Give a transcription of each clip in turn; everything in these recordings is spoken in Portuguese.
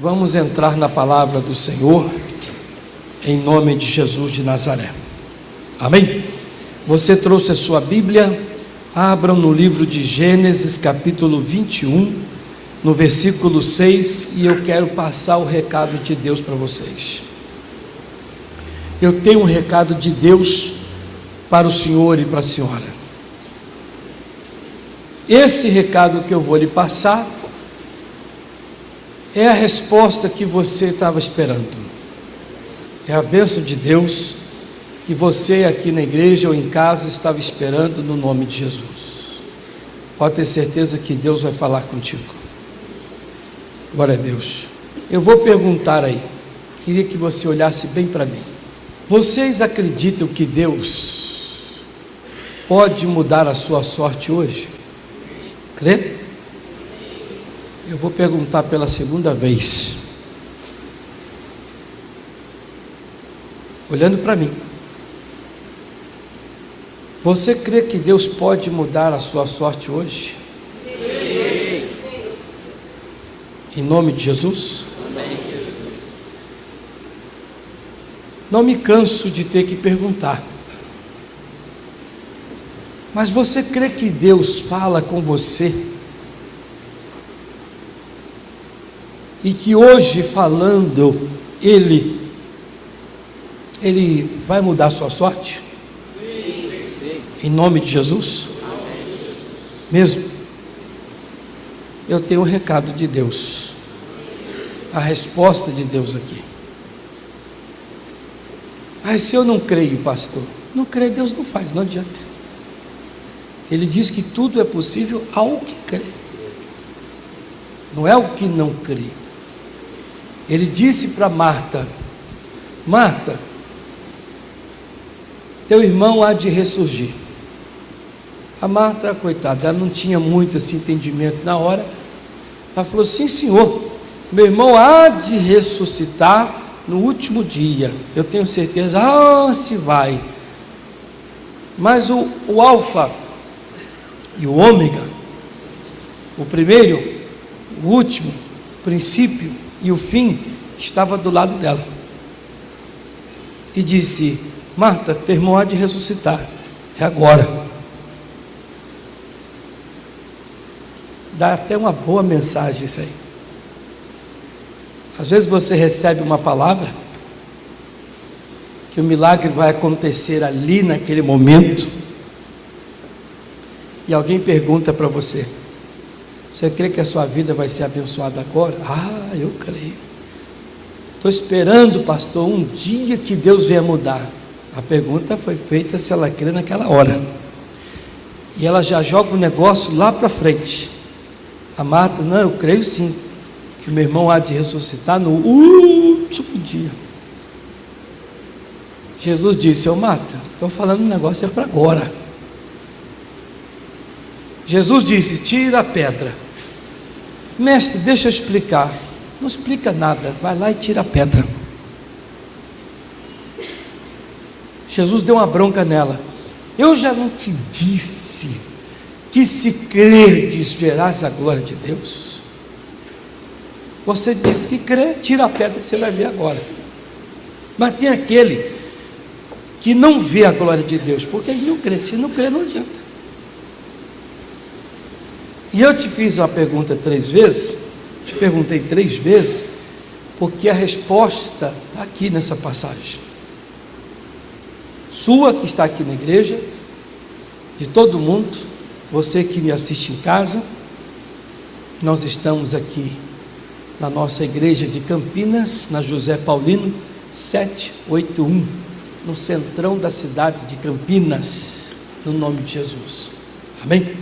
Vamos entrar na palavra do Senhor, em nome de Jesus de Nazaré. Amém? Você trouxe a sua Bíblia? Abram no livro de Gênesis, capítulo 21, no versículo 6, e eu quero passar o recado de Deus para vocês. Eu tenho um recado de Deus para o senhor e para a senhora. Esse recado que eu vou lhe passar é a resposta que você estava esperando. É a bênção de Deus que você aqui na igreja ou em casa estava esperando, no nome de Jesus. Pode ter certeza que Deus vai falar contigo. Glória a Deus. Eu vou perguntar aí, queria que você olhasse bem para mim. Vocês acreditam que Deus pode mudar a sua sorte hoje? Crê? Eu vou perguntar pela segunda vez, olhando para mim. Você crê que Deus pode mudar a sua sorte hoje? Sim. Em nome de Jesus? Amém. Não me canso de ter que perguntar. Mas você crê que Deus fala com você? E que hoje falando, Ele vai mudar a sua sorte? Sim. Em nome de Jesus? Amém. Mesmo? Eu tenho um recado de Deus, a resposta de Deus aqui. Mas se eu não creio, pastor, não creio, Deus não faz, não adianta. Ele diz que tudo é possível ao que crê, não é o que não crê. Ele disse para Marta: Marta, teu irmão há de ressurgir. A Marta, coitada, ela não tinha muito esse entendimento na hora. Ela falou: sim, Senhor, meu irmão há de ressuscitar no último dia. Eu tenho certeza. Se vai. Mas o alfa e o ômega, o primeiro, o último, o princípio e o fim, estava do lado dela. E disse: Marta, teu irmão há de ressuscitar. É agora. Dá até uma boa mensagem isso aí. Às vezes você recebe uma palavra que o milagre vai acontecer ali naquele momento, e alguém pergunta para você: você crê que a sua vida vai ser abençoada agora? Eu creio. Estou esperando, pastor, um dia que Deus venha mudar. A pergunta foi feita se ela crê naquela hora, e ela já joga o negócio lá para frente. A Marta: não, eu creio sim, que o meu irmão há de ressuscitar no último dia. Jesus disse: Marta, estou falando um negócio é para agora. Jesus disse: tira a pedra. Mestre, deixa eu explicar. Não explica nada, vai lá e tira a pedra. Jesus deu uma bronca nela: eu já não te disse que se credes verás a glória de Deus? Você disse que crê, tira a pedra que você vai ver agora. Mas tem aquele que não vê a glória de Deus, porque ele não crê. Se não crê, não adianta. E eu te fiz uma pergunta 3 vezes, te perguntei 3 vezes, porque a resposta está aqui nessa passagem. Sua que está aqui na igreja, de todo mundo, você que me assiste em casa. Nós estamos aqui na nossa igreja de Campinas, na José Paulino 781, no centrão da cidade de Campinas, no nome de Jesus. Amém?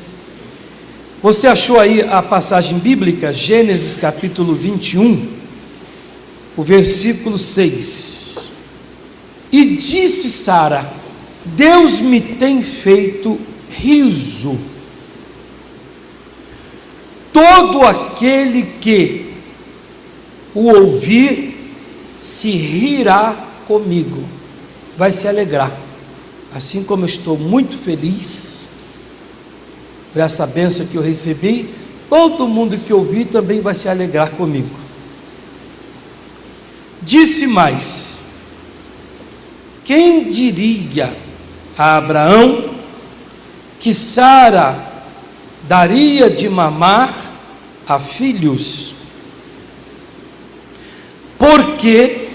Você achou aí a passagem bíblica, Gênesis capítulo 21, o versículo 6. E disse Sara: Deus me tem feito riso. Todo aquele que o ouvir se rirá comigo, vai se alegrar. Assim como eu estou muito feliz por essa bênção que eu recebi, todo mundo que ouvir também vai se alegrar comigo. Disse mais: quem diria a Abraão que Sara daria de mamar a filhos? Porque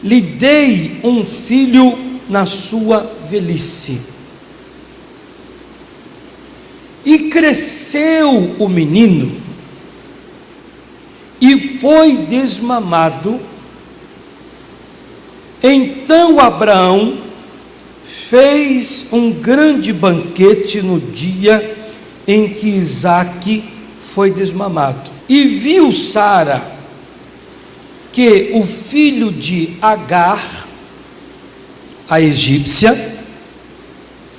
lhe dei um filho na sua velhice. E cresceu o menino, e foi desmamado. Então Abraão fez um grande banquete no dia em que Isaque foi desmamado. E viu Sara que o filho de Agar, a egípcia,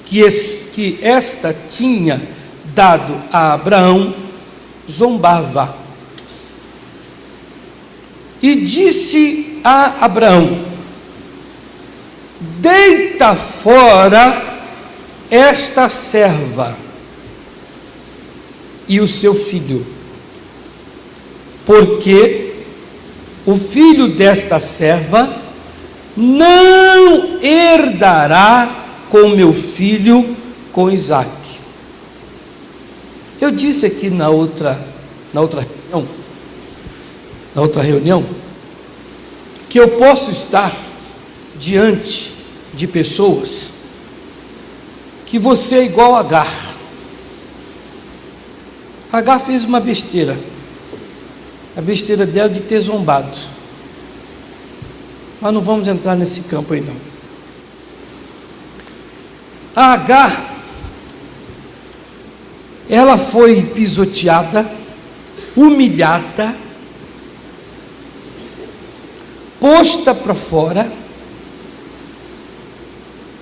que esta tinha dado a Abraão, zombava. E disse a Abraão: deita fora esta serva e o seu filho, porque o filho desta serva não herdará com meu filho, com Isaque. Eu disse aqui na outra reunião que eu posso estar diante de pessoas que você é igual a Agar. Agar fez uma besteira, a besteira dela de ter zombado, mas não vamos entrar nesse campo aí não. A Agar, ela foi pisoteada, humilhada, posta para fora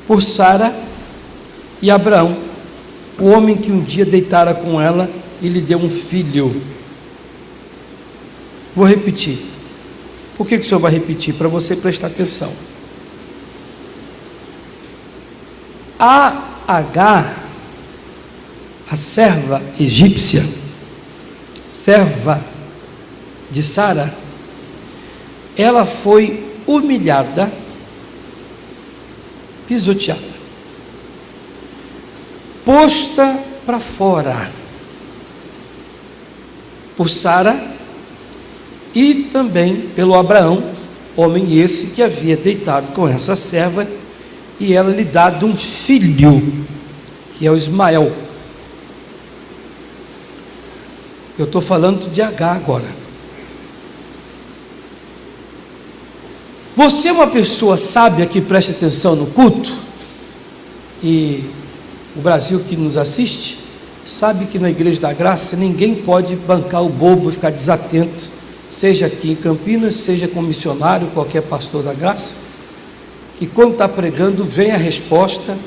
por Sara e Abraão, o homem que um dia deitara com ela e lhe deu um filho. Vou repetir. Por que o senhor vai repetir? Para você prestar atenção. A Agar, a serva egípcia, serva de Sara, ela foi humilhada, pisoteada, posta para fora por Sara e também pelo Abraão, homem esse que havia deitado com essa serva e ela lhe dado um filho, que é o Ismael. Eu estou falando de Agar agora. Você é uma pessoa sábia que presta atenção no culto, e o Brasil que nos assiste sabe que na Igreja da Graça ninguém pode bancar o bobo e ficar desatento, seja aqui em Campinas, seja como missionário, qualquer pastor da graça, que quando está pregando vem a resposta,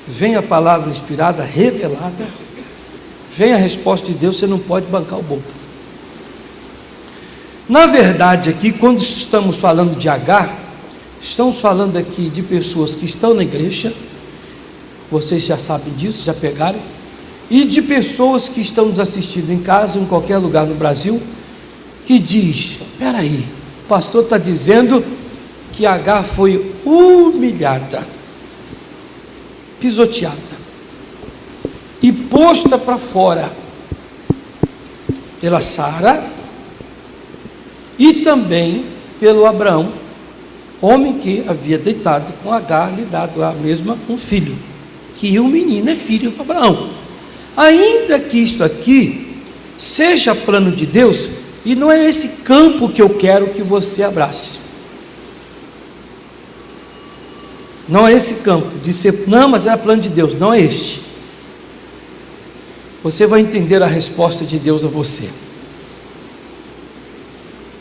vem a palavra inspirada, revelada, vem a resposta de Deus, você não pode bancar o bobo. Na verdade aqui, quando estamos falando de Agar, estamos falando aqui de pessoas que estão na igreja, vocês já sabem disso, já pegaram, e de pessoas que estão nos assistindo em casa, em qualquer lugar no Brasil, que diz: espera aí, o pastor está dizendo que Agar foi humilhada, pisoteada e posta para fora pela Sara e também pelo Abraão, homem que havia deitado com Agar, lhe dado a mesma um filho, que o menino é filho de Abraão. Ainda que isto aqui seja plano de Deus, e não é esse campo que eu quero que você abrace. Não é esse campo de ser, não, mas é plano de Deus, não é este. Você vai entender a resposta de Deus a você.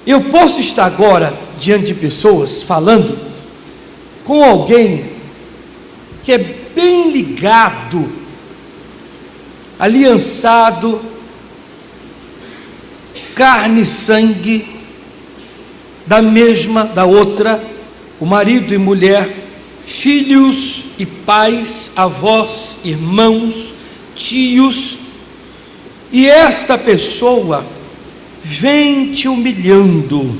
Eu posso estar agora diante de pessoas falando com alguém que é bem ligado, aliançado, carne e sangue, da outra, o marido e mulher, filhos e pais, avós, irmãos, tios, e esta pessoa vem te humilhando,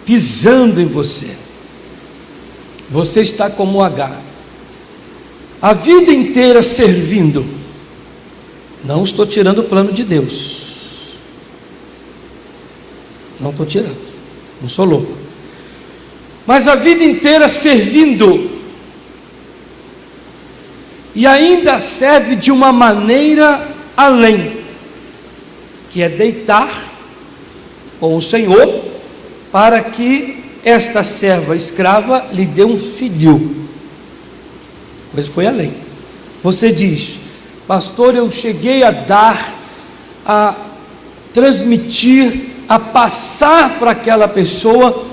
pisando em você. Você está como Agar, a vida inteira servindo. Não estou tirando o plano de Deus. Não estou tirando. Não sou louco. Mas a vida inteira servindo. E ainda serve de uma maneira além, que é deitar com o Senhor, para que esta serva escrava lhe dê um filho. Pois foi além. Você diz: pastor, eu cheguei a dar, a transmitir, a passar para aquela pessoa,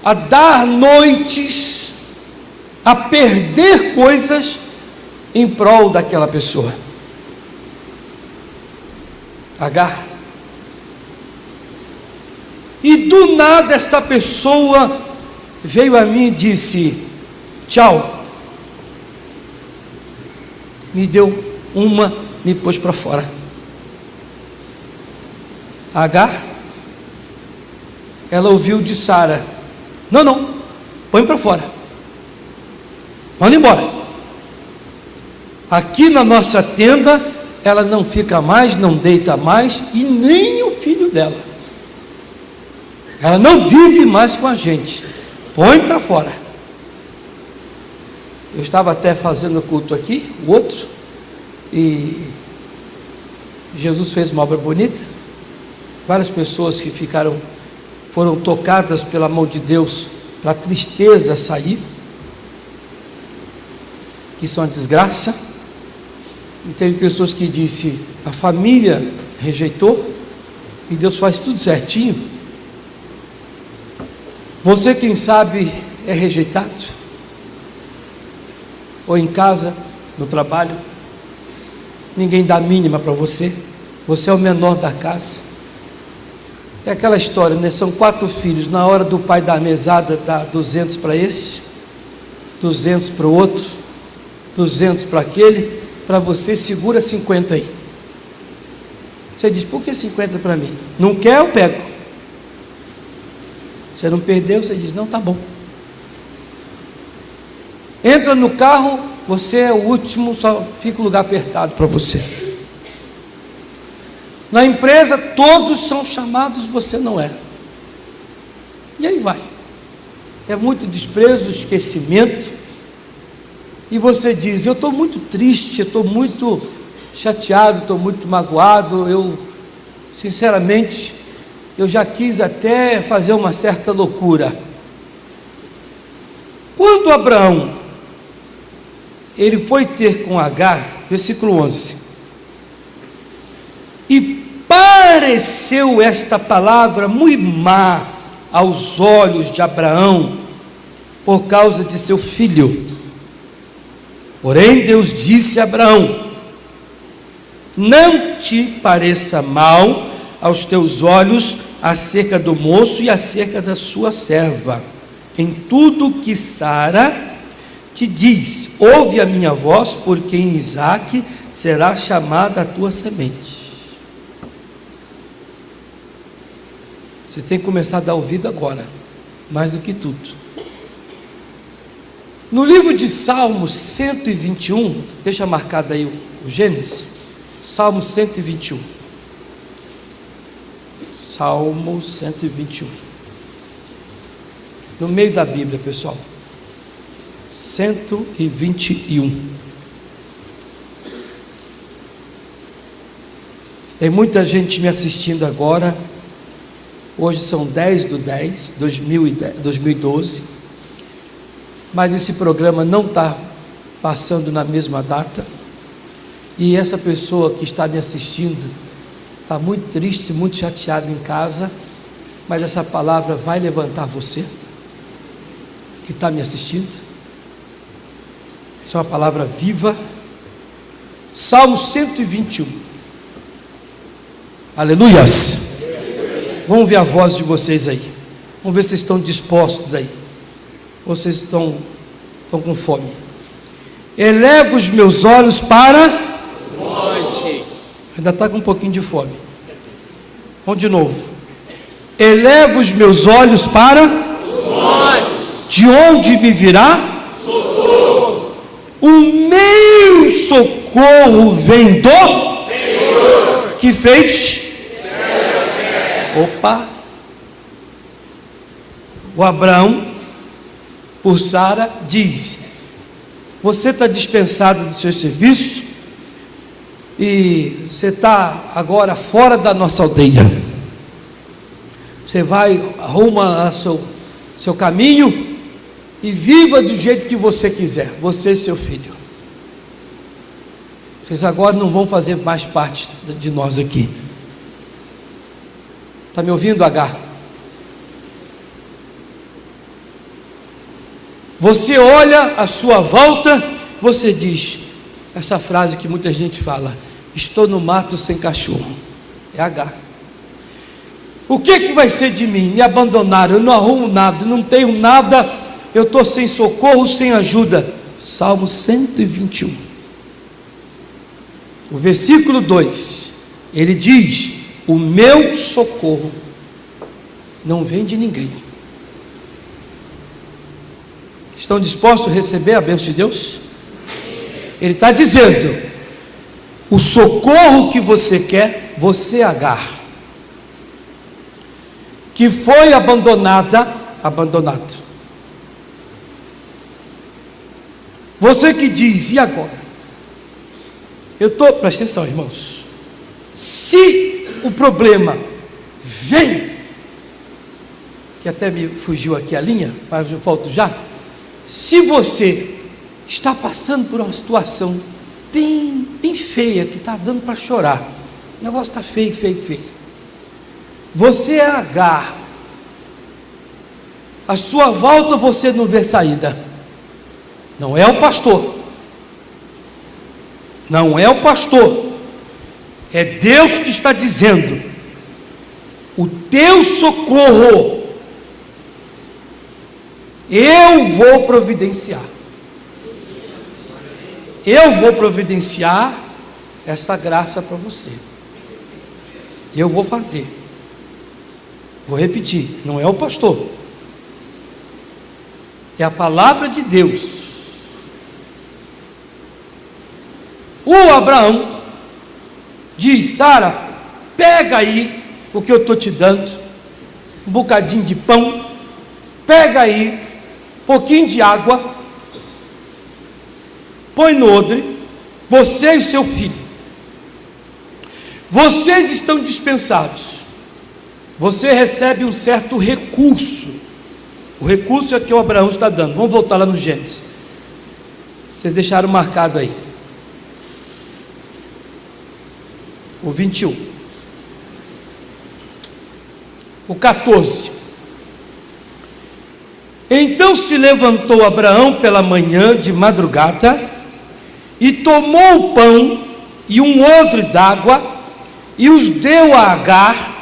a dar noites, a perder coisas em prol daquela pessoa. Agar. E do nada esta pessoa veio a mim e disse: tchau. Me deu uma, me pôs para fora. Agar, ela ouviu de Sara: não, põe para fora, manda embora. Aqui na nossa tenda ela não fica mais, não deita mais, e nem o filho dela. Ela não vive mais com a gente, põe para fora. Eu estava até fazendo culto aqui, o outro, e Jesus fez uma obra bonita. Várias pessoas que foram tocadas pela mão de Deus, para a tristeza sair, que isso é uma desgraça. E teve pessoas que disse: a família rejeitou, e Deus faz tudo certinho. Você, quem sabe, é rejeitado, ou em casa, no trabalho, ninguém dá a mínima para você, você é o menor da casa. É aquela história, né? São 4 filhos, na hora do pai dar a mesada, dá 200 para esse, 200 para o outro, 200 para aquele, para você segura 50 aí. Você diz: por que 50 para mim? Não quer, eu pego. Você não perdeu, você diz: não, tá bom. Entra no carro, você é o último, só fica o lugar apertado para você. Na empresa todos são chamados, você não é. E aí vai. É muito desprezo, esquecimento. E você diz: eu estou muito triste, eu estou muito chateado, estou muito magoado. Eu, sinceramente, eu já quis até fazer uma certa loucura. Quando Abraão, ele foi ter com Agar, versículo 11, e pareceu esta palavra muito má aos olhos de Abraão, por causa de seu filho. Porém Deus disse a Abraão: não te pareça mal aos teus olhos acerca do moço e acerca da sua serva. Em tudo que Sara te diz, ouve a minha voz, porque em Isaque será chamada a tua semente. Você tem que começar a dar ouvido agora, mais do que tudo. No livro de Salmos 121, deixa marcado aí o Gênesis, Salmo 121. Salmo 121. No meio da Bíblia, pessoal. 121. Tem muita gente me assistindo agora. Hoje são 10/10/2012. Mas esse programa não está passando na mesma data. E essa pessoa que está me assistindo está muito triste, muito chateado em casa. Mas essa palavra vai levantar você que está me assistindo. Isso é uma palavra viva. Salmo 121. Aleluias. Vamos ver a voz de vocês aí. Vamos ver se vocês estão dispostos aí. Vocês estão com fome. Eleva os meus olhos para monte. Ainda está com um pouquinho de fome. Vamos de novo. Eleva os meus olhos para De onde me virá socorro? O meu socorro vem do Senhor, que fez Opa! O Abraão, por Sara, diz: você está dispensado do seu serviço e você está agora fora da nossa aldeia. Você vai, arruma seu caminho e viva do jeito que você quiser, você e seu filho. Vocês agora não vão fazer mais parte de nós aqui. Está me ouvindo, Agar? Você olha à sua volta, você diz essa frase que muita gente fala: estou no mato sem cachorro. É Agar. O que vai ser de mim? Me abandonaram, eu não arrumo nada, não tenho nada, eu estou sem socorro, sem ajuda. Salmo 121, o versículo 2, ele diz: o meu socorro não vem de ninguém. Estão dispostos a receber a bênção de Deus? Ele está dizendo: o socorro que você quer, você, Agar, que foi abandonado. Você que diz: e agora? Presta atenção, irmãos. Se o problema vem, que até me fugiu aqui a linha, mas eu volto já. Se você está passando por uma situação bem feia, que está dando para chorar, o negócio está feio, você é Agar, à sua volta você não vê saída, não é o pastor, é Deus que está dizendo: o teu socorro eu vou providenciar. Eu vou providenciar essa graça para você. Eu vou fazer. Vou repetir, não é o pastor, é a palavra de Deus. O Abraão diz: Sara, pega aí o que eu estou te dando, um bocadinho de pão, pega aí um pouquinho de água, põe no odre, você e seu filho, vocês estão dispensados. Você recebe um certo recurso. O recurso é que o Abraão está dando. Vamos voltar lá no Gênesis. Vocês deixaram marcado aí o 21, o 14. Então se levantou Abraão pela manhã de madrugada e tomou o pão e um odre d'água e os deu a Agar,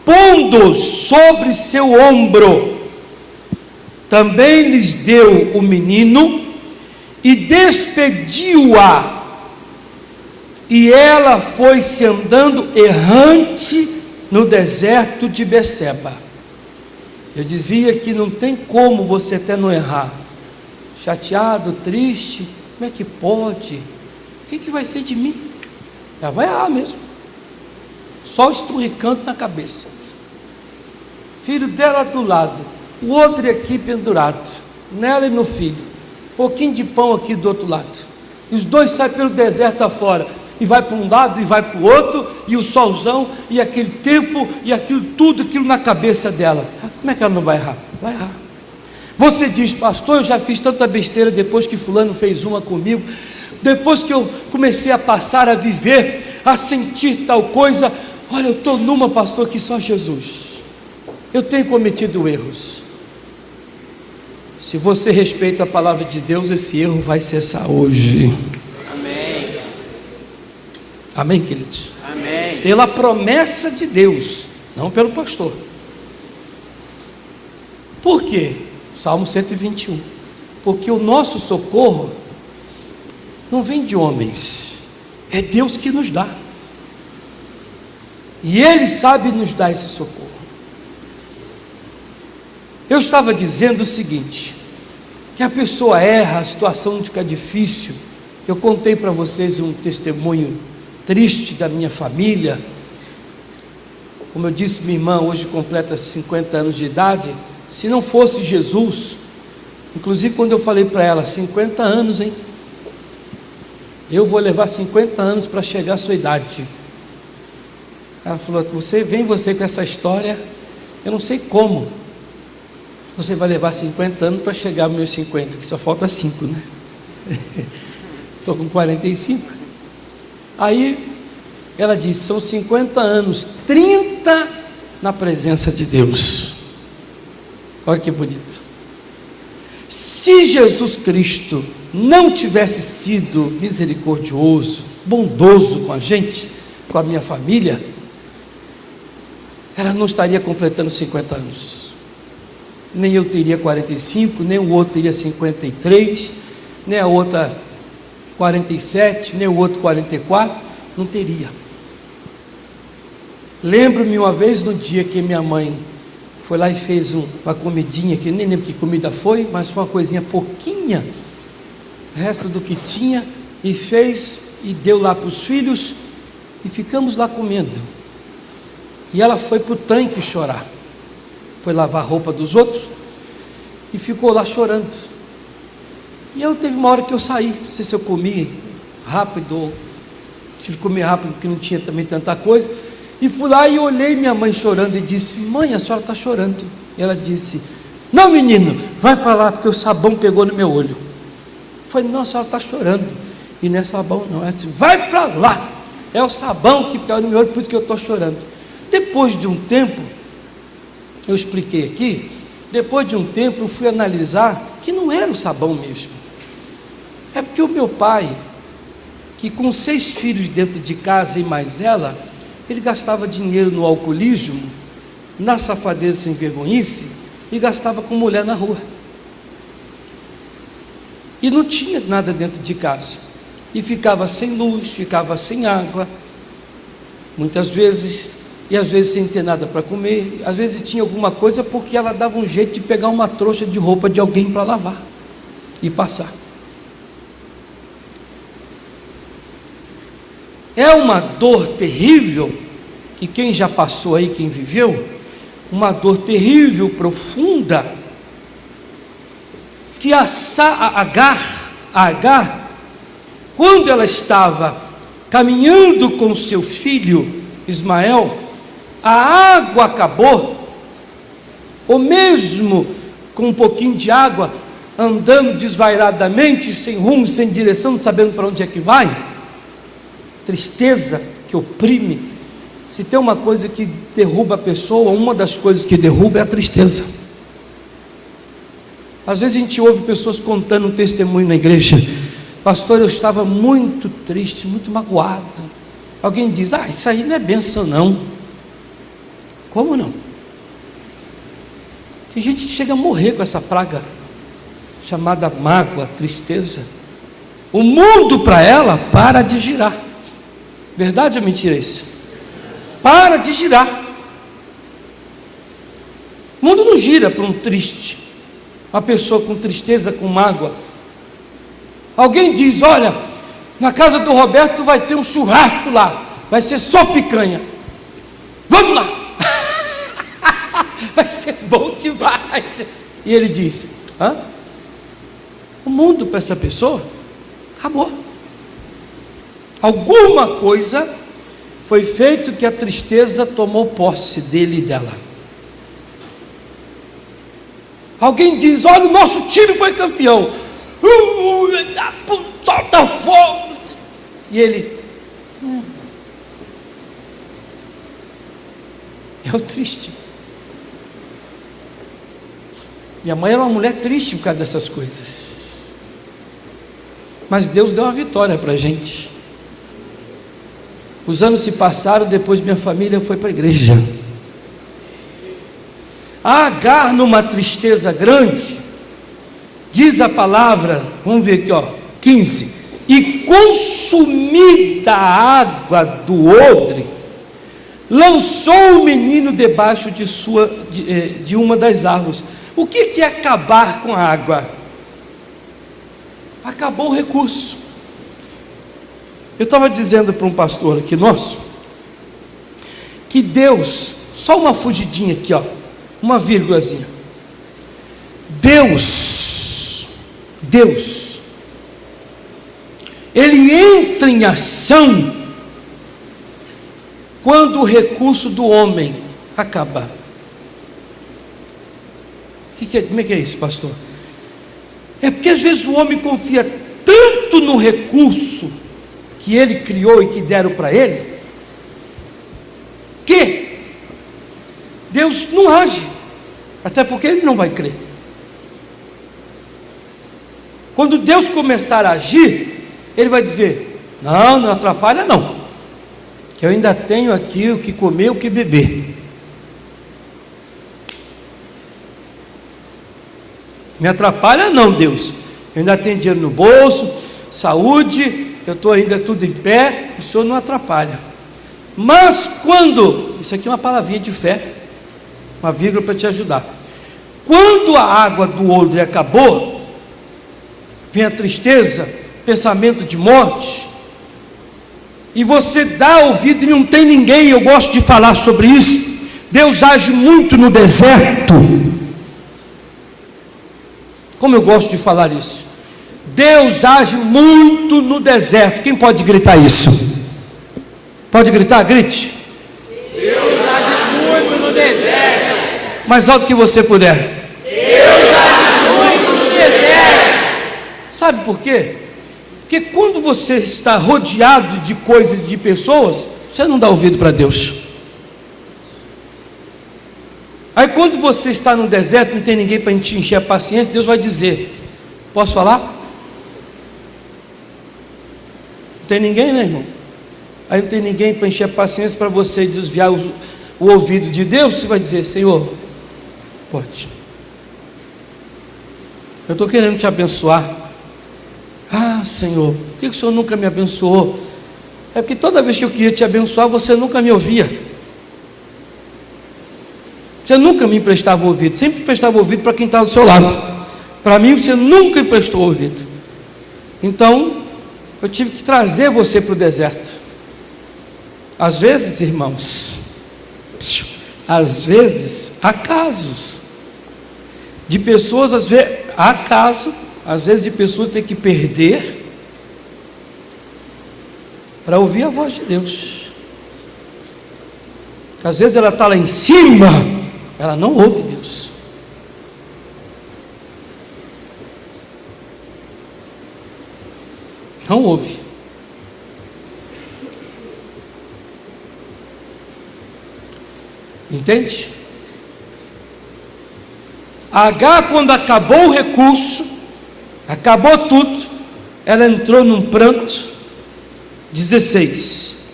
pondo sobre seu ombro. Também lhes deu o menino e despediu-a, e ela foi-se andando errante no deserto de Beceba. Eu dizia que não tem como você até não errar, chateado, triste, como é que pode? O que vai ser de mim? Já vai errar mesmo, só esturricando na cabeça, filho dela do lado, o outro aqui pendurado, nela e no filho, um pouquinho de pão aqui do outro lado, e os dois saem pelo deserto afora, e vai para um lado e vai para o outro, e o solzão, e aquele tempo, e aquilo, tudo aquilo na cabeça dela. Como é que ela não vai errar? Vai errar. Você diz: pastor, eu já fiz tanta besteira depois que fulano fez uma comigo, depois que eu comecei a passar a viver, a sentir tal coisa, olha, eu estou numa, pastor, que só Jesus, eu tenho cometido erros. Se você respeita a palavra de Deus, esse erro vai cessar hoje. Amém, queridos? Amém. Pela promessa de Deus, não pelo pastor. Por quê? Salmo 121. Porque o nosso socorro não vem de homens, é Deus que nos dá, e Ele sabe nos dar esse socorro. Eu estava dizendo o seguinte: que a pessoa erra, a situação fica difícil. Eu contei para vocês um testemunho triste da minha família. Como eu disse, minha irmã hoje completa 50 anos de idade. Se não fosse Jesus, inclusive quando eu falei para ela, 50 anos, hein? Eu vou levar 50 anos para chegar à sua idade. Ela falou, vem você com essa história, eu não sei como. Você vai levar 50 anos para chegar aos meus 50, que só falta 5, né? Estou com 45. Aí ela disse, são 50 anos, 30 na presença de Deus. Olha que bonito. Se Jesus Cristo não tivesse sido misericordioso, bondoso com a gente, com a minha família, ela não estaria completando 50 anos. Nem eu teria 45, nem o outro teria 53, nem a outra 47, nem o outro 44, não teria. Lembro-me uma vez no dia que minha mãe foi lá e fez uma comidinha, que nem lembro que comida foi, mas foi uma coisinha pouquinha, resto do que tinha, e fez, e deu lá para os filhos, e ficamos lá comendo. E ela foi para o tanque chorar, foi lavar a roupa dos outros, e ficou lá chorando. E eu teve uma hora que eu saí, não sei se eu comi rápido, ou tive que comer rápido, porque não tinha também tanta coisa, e fui lá e olhei minha mãe chorando, e disse, mãe, a senhora está chorando. E ela disse, não menino, vai para lá, porque o sabão pegou no meu olho. Eu falei, não, a senhora está chorando, e não é sabão não. Ela disse, vai para lá, é o sabão que caiu no meu olho, por isso que eu estou chorando. Depois de um tempo, eu expliquei aqui, depois de um tempo eu fui analisar, que não era o sabão mesmo. É porque o meu pai, que com 6 filhos dentro de casa e mais ela, ele gastava dinheiro no alcoolismo, na safadeza sem vergonhice, e gastava com mulher na rua. E não tinha nada dentro de casa. E ficava sem luz, ficava sem água, muitas vezes, e às vezes sem ter nada para comer, às vezes tinha alguma coisa porque ela dava um jeito de pegar uma trouxa de roupa de alguém para lavar e passar. É uma dor terrível, que quem já passou aí, quem viveu, uma dor terrível, profunda, que a Agar, quando ela estava caminhando com seu filho Ismael, a água acabou, ou mesmo com um pouquinho de água, andando desvairadamente, sem rumo, sem direção, não sabendo para onde é que vai, tristeza que oprime. Se tem uma coisa que derruba a pessoa, uma das coisas que derruba é a tristeza. Às vezes a gente ouve pessoas contando um testemunho na igreja, pastor, eu estava muito triste, muito magoado. Alguém diz, isso aí não é bênção não. Como não? Tem gente que chega a morrer com essa praga chamada mágoa, tristeza. O mundo para ela para de girar. Verdade ou mentira isso? Para de girar. O mundo não gira para um triste, uma pessoa com tristeza, com mágoa. Alguém diz, olha, na casa do Roberto vai ter um churrasco lá, vai ser só picanha, vamos lá. Vai ser bom demais. E ele disse, o mundo para essa pessoa acabou. Alguma coisa foi feito que a tristeza tomou posse dele e dela. Alguém diz, olha, o nosso time foi campeão, solta fogo. E ele, é o triste. Minha mãe era uma mulher triste por causa dessas coisas, mas Deus deu uma vitória para a gente. Os anos se passaram, depois minha família foi para a igreja. A Agar, numa tristeza grande, diz a palavra, vamos ver aqui, 15: e consumida a água do odre, lançou o menino debaixo de uma das árvores. O que é acabar com a água? acabou o recurso. Eu estava dizendo para um pastor aqui nosso, que Deus, só uma fugidinha aqui, ó, uma vírgulazinha. Deus, Ele entra em ação quando o recurso do homem acabar. Como é que é isso, pastor? É porque às vezes o homem confia tanto no recurso que ele criou e que deram para ele, que Deus não age, até porque ele não vai crer. Quando Deus começar a agir, ele vai dizer: não atrapalha não, que eu ainda tenho aqui o que comer, o que beber. Me atrapalha não, Deus, eu ainda tenho dinheiro no bolso, saúde, eu estou ainda tudo em pé, o Senhor não atrapalha. Mas quando, isso aqui é uma palavrinha de fé, uma vírgula para te ajudar, quando a água do odre acabou, vem a tristeza, pensamento de morte, e você dá ouvido e não tem ninguém. Eu gosto de falar sobre isso. Deus age muito no deserto. Como eu gosto de falar isso, Deus age muito no deserto. Quem pode gritar isso? Pode gritar? Grite. Deus age muito no deserto. Mais alto que você puder. Deus age muito no deserto. Sabe por quê? Porque quando você está rodeado de coisas e de pessoas, você não dá ouvido para Deus. Aí quando você está no deserto, não tem ninguém para te encher a paciência, Deus vai dizer: posso falar? Não tem ninguém, né, irmão? Aí não tem ninguém para encher a paciência para você desviar o ouvido de Deus. Você vai dizer: Senhor, pode, eu estou querendo te abençoar. Ah, Senhor, por que o Senhor nunca me abençoou? É porque toda vez que eu queria te abençoar, você nunca me ouvia. Você nunca me emprestava ouvido, sempre emprestava ouvido para quem está do seu lado. Para mim você nunca emprestou ouvido. Então eu tive que trazer você para o deserto. Às vezes, irmãos, às vezes há casos de pessoas, às vezes de pessoas ter que perder para ouvir a voz de Deus. Às vezes ela está lá em cima, ela não ouve Deus. Não ouve. Entende? H, quando acabou o recurso, acabou tudo, ela entrou num pranto. 16.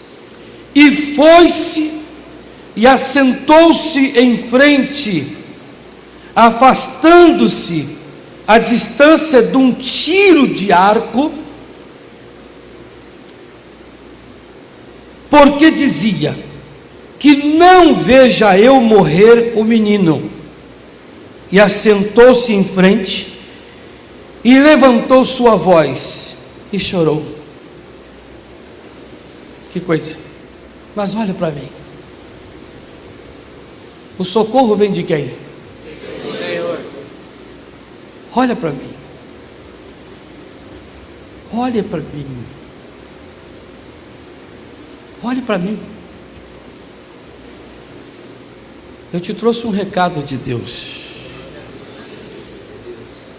E foi-se e assentou-se em frente, afastando-se a distância de um tiro de arco, porque dizia: que não veja eu morrer o menino. E assentou-se em frente e levantou sua voz e chorou. Que coisa! Mas olha para mim, o socorro vem de quem? Senhor. Olha para mim, olha para mim, olhe para mim. Eu te trouxe um recado de Deus.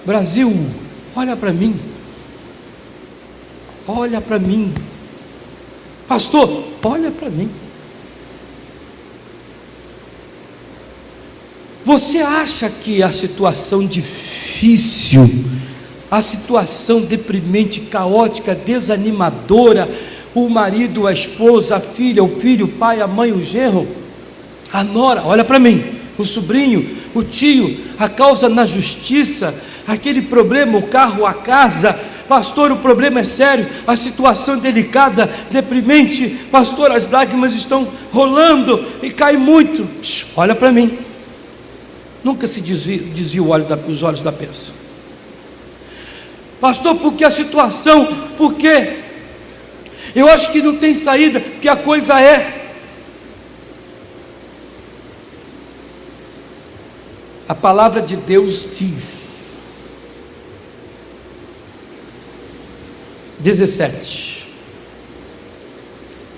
Brasil, olha para mim. Olha para mim. Pastor, olha para mim. Você acha que a situação difícil, a situação deprimente, caótica, desanimadora, o marido, a esposa, a filha, o filho, o pai, a mãe, o genro, a nora, olha para mim, o sobrinho, o tio, a causa na justiça, aquele problema, o carro, a casa, pastor, o problema é sério, a situação é delicada, deprimente, pastor, as lágrimas estão rolando e cai muito. Olha para mim. Nunca se desvia os olhos da peça. Pastor, por que a situação? Por quê? Eu acho que não tem saída, porque a coisa é. A palavra de Deus diz, 17: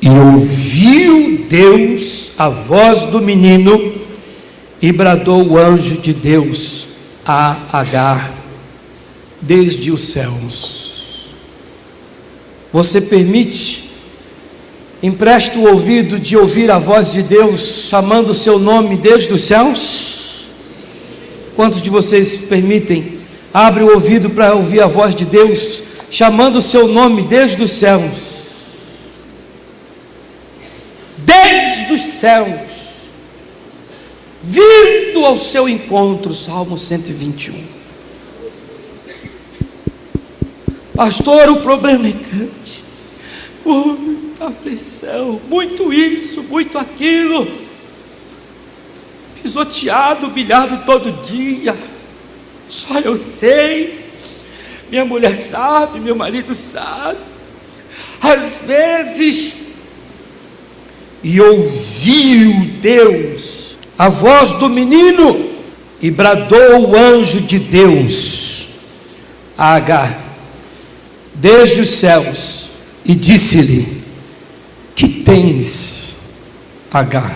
e ouviu Deus a voz do menino, e bradou o anjo de Deus a Agar desde os céus. Você permite, empresta o ouvido de ouvir a voz de Deus chamando o seu nome desde os céus? Quantos de vocês permitem? Abre o ouvido para ouvir a voz de Deus chamando o seu nome desde os céus. Desde os céus, vindo ao seu encontro. Salmo 121. Pastor, o problema é grande, muita aflição, muito isso, muito aquilo, pisoteado, humilhado todo dia. Só eu sei, minha mulher sabe, meu marido sabe. Às vezes, e ouviu Deus a voz do menino, e bradou o anjo de Deus a Agar desde os céus, e disse-lhe: que tens, Agar?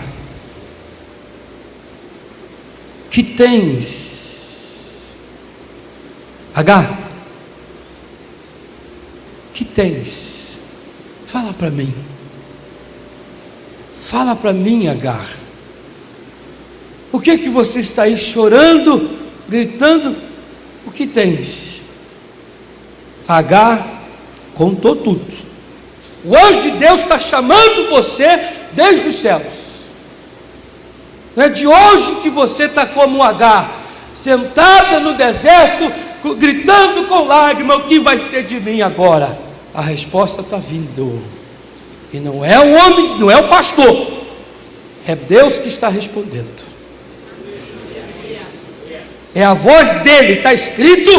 Que tens, Agar? Que tens? Fala para mim. Fala para mim, Agar. O que que você está aí chorando, gritando? O que tens? Agar contou tudo. O anjo de Deus está chamando você desde os céus. Não é de hoje que você está como Agar, sentada no deserto, gritando com lágrimas: o que vai ser de mim agora? A resposta está vindo. E não é o homem, não é o pastor, é Deus que está respondendo. É a voz dele. Está escrito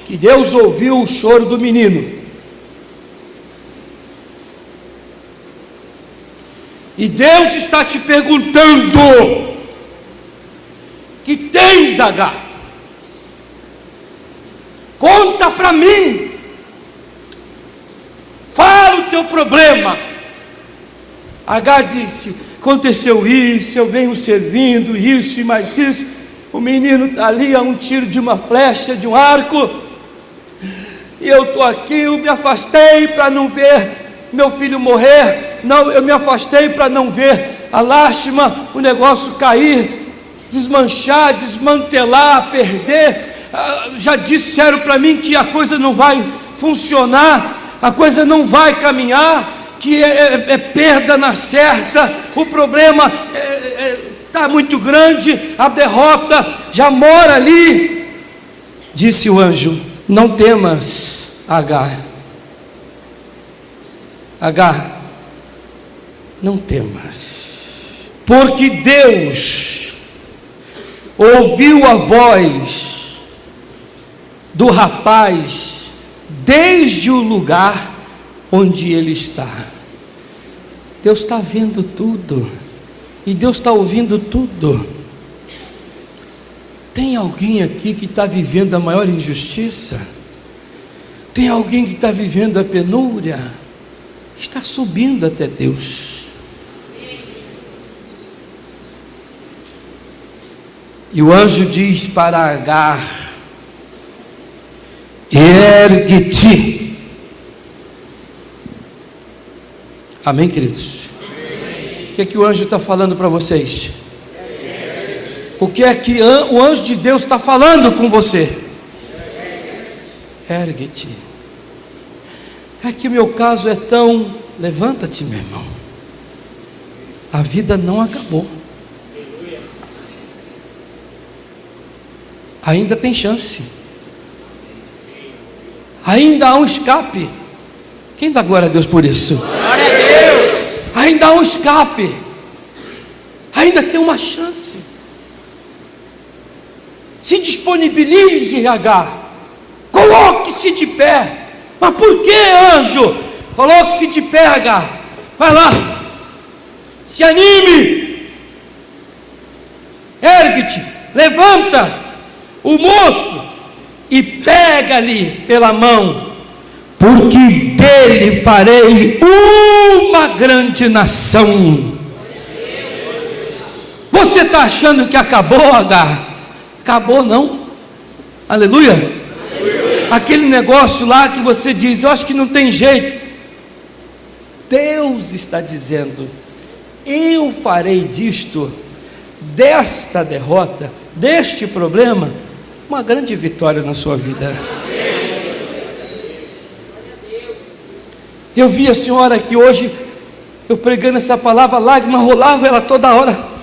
que Deus ouviu o choro do menino. E Deus está te perguntando: que tens, Agar? Conta para mim. Fala o teu problema. Agar disse: aconteceu isso, eu venho servindo isso e mais isso. O menino está ali a um tiro de uma flecha, de um arco, e eu estou aqui. Eu me afastei para não ver meu filho morrer. Não, eu me afastei para não ver a lástima, o negócio cair, desmanchar, desmantelar, perder. Já disseram para mim que a coisa não vai funcionar, a coisa não vai caminhar, que é perda na certa. O problema está muito grande, a derrota já mora ali. Disse o anjo: não temas, Agar. Agar, não temas, porque Deus ouviu a voz do rapaz desde o lugar onde ele está. Deus está vendo tudo, e Deus está ouvindo tudo. Tem alguém aqui que está vivendo a maior injustiça? Tem alguém que está vivendo a penúria? Está subindo até Deus. E o anjo diz para Agar: ergue-te. Amém, queridos? Amém. O que é que o anjo está falando para vocês? O que é que o anjo de Deus está falando com você? Ergue-te. É que o meu caso é tão... Levanta-te, meu irmão. A vida não acabou. Ainda tem chance. Ainda há um escape. Quem dá glória a Deus por isso? Glória a Deus. Ainda há um escape. Ainda tem uma chance. Se disponibilize, Agar. Coloque-se de pé. Mas por que, anjo? Coloque-se de pé, Agar. Vai lá, se anime, ergue-te, levanta o moço e pega-lhe pela mão, porque dele farei uma grande nação. Você está achando que acabou, Agar? Acabou não, aleluia. Aquele negócio lá que você diz, eu acho que não tem jeito. Deus está dizendo, eu farei disto, desta derrota, deste problema, uma grande vitória na sua vida. Eu vi a senhora aqui hoje, eu pregando essa palavra, lágrima rolava ela toda hora.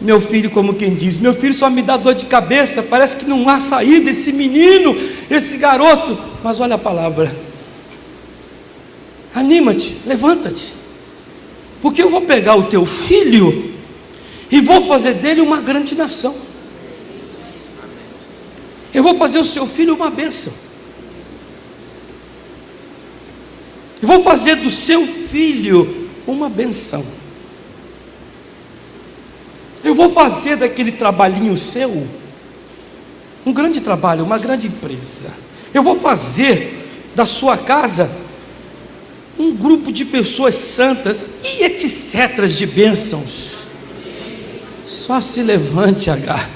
Meu filho, como quem diz, meu filho só me dá dor de cabeça, parece que não há saída, esse menino, esse garoto. Mas olha a palavra, anima-te, levanta-te, porque eu vou pegar o teu filho e vou fazer dele uma grande nação. Eu vou fazer o seu filho uma bênção. Eu vou fazer do seu filho uma benção. Eu vou fazer daquele trabalhinho seu um grande trabalho, uma grande empresa. Eu vou fazer da sua casa um grupo de pessoas santas e etc. de bênçãos. Só se levante, Agar.